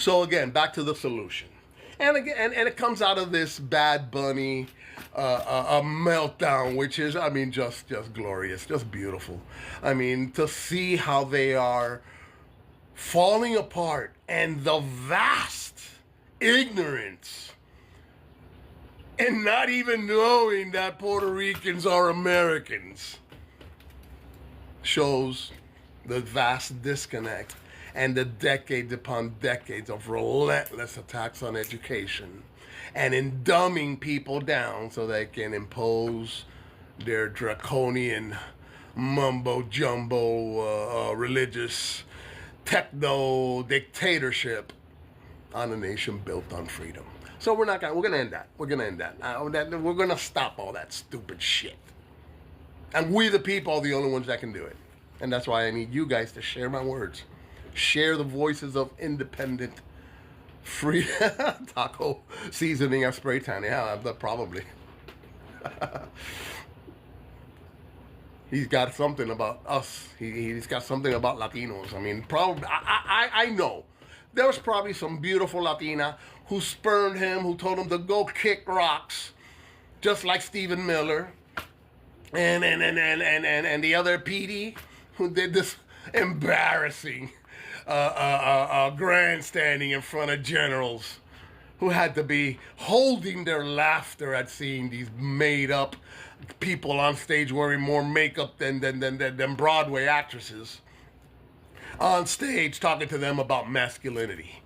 So again, back to the solution. And again, and it comes out of this Bad Bunny a meltdown, which is, I mean, just glorious, just beautiful. I mean, to see how they are falling apart and the vast ignorance and not even knowing that Puerto Ricans are Americans shows the vast disconnect and the decades upon decades of relentless attacks on education and in dumbing people down so they can impose their draconian mumbo-jumbo religious techno dictatorship on a nation built on freedom. So we're gonna end that. We're gonna end that. We're gonna stop all that stupid shit. And we the people are the only ones that can do it. And that's why I need you guys to share my words. Share the voices of independent, free taco seasoning and spray tan. Yeah, probably. He's got something about us. He's got something about Latinos. I mean, probably. I know. There was probably some beautiful Latina who spurned him, who told him to go kick rocks, just like Stephen Miller, and the other PD who did this embarrassing grandstanding in front of generals, who had to be holding their laughter at seeing these made-up people on stage wearing more makeup than Broadway actresses on stage talking to them about masculinity.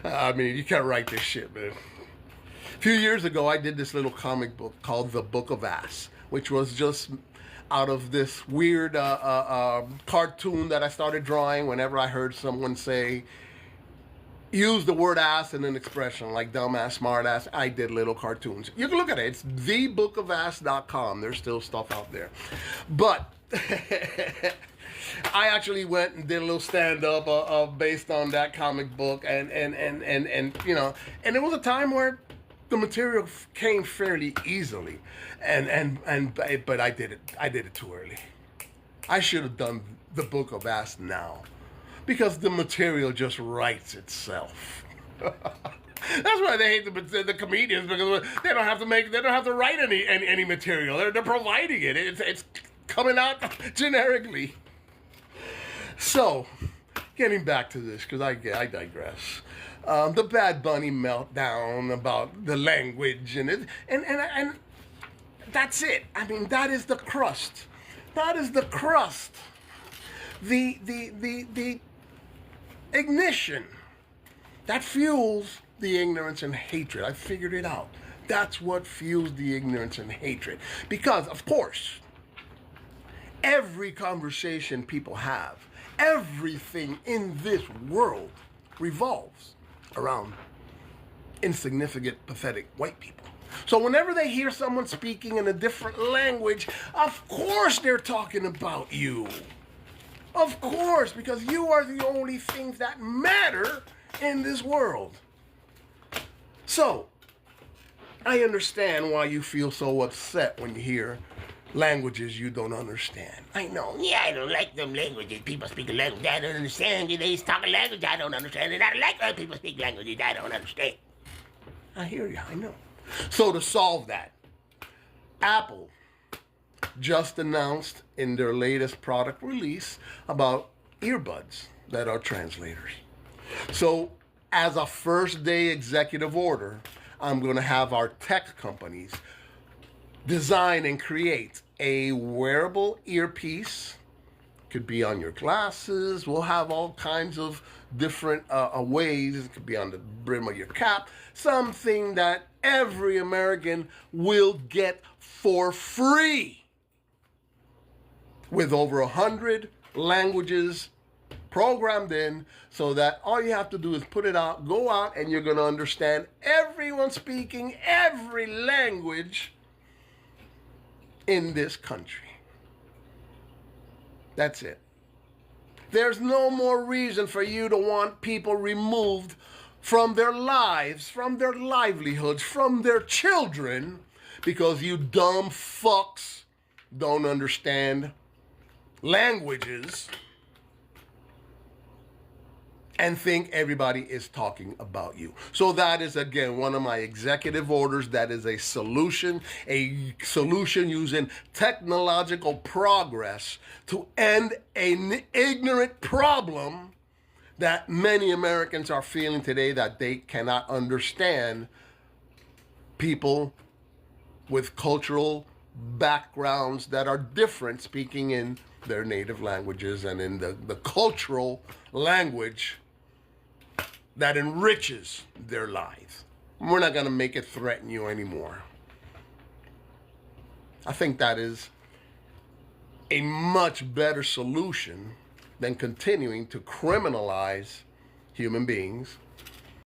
I mean, you can't write this shit, man. A few years ago, I did this little comic book called The Book of Ass, which was just out of this weird cartoon that I started drawing whenever I heard someone say, use the word ass in an expression like dumbass, smartass. I did little cartoons. You can look at it. It's thebookofass.com. There's still stuff out there. But I actually went and did a little stand-up based on that comic book, and you know, and it was a time where the material came fairly easily, but I did it too early. I should have done the Book of Ass now, because the material just writes itself. That's why they hate the comedians, because they don't have to write any material. They're providing it. It's coming out generically. So, getting back to this, because I digress. The Bad Bunny meltdown about the language and that's it. I mean, that is the crust. That is the crust. The ignition that fuels the ignorance and hatred. I figured it out. That's what fuels the ignorance and hatred. Because, of course, every conversation people have, everything in this world revolves around insignificant, pathetic white people. So whenever they hear someone speaking in a different language, of course they're talking about you. Of course, because you are the only things that matter in this world. So, I understand why you feel so upset when you hear languages you don't understand. I know. Yeah, I don't like them languages. People speak a language I don't understand. They talk a language I don't understand. And I don't like other people speak languages I don't understand. I hear you. I know. So to solve that, Apple just announced in their latest product release about earbuds that are translators. So as a first day executive order, I'm going to have our tech companies design and create a wearable earpiece. Could be on your glasses. We'll have all kinds of different ways. It could be on the brim of your cap. Something that every American will get for free, with over 100 languages programmed in, so that all you have to do is put it out, go out, and you're going to understand everyone speaking every language in this country. That's it. There's no more reason for you to want people removed from their lives, from their livelihoods, from their children, because you dumb fucks don't understand languages. and think everybody is talking about you. So that is, again, one of my executive orders. That is a solution using technological progress to end an ignorant problem that many Americans are feeling today, that they cannot understand people with cultural backgrounds that are different speaking in their native languages and in the cultural language that enriches their lives. We're not going to make it threaten you anymore. I think that is a much better solution than continuing to criminalize human beings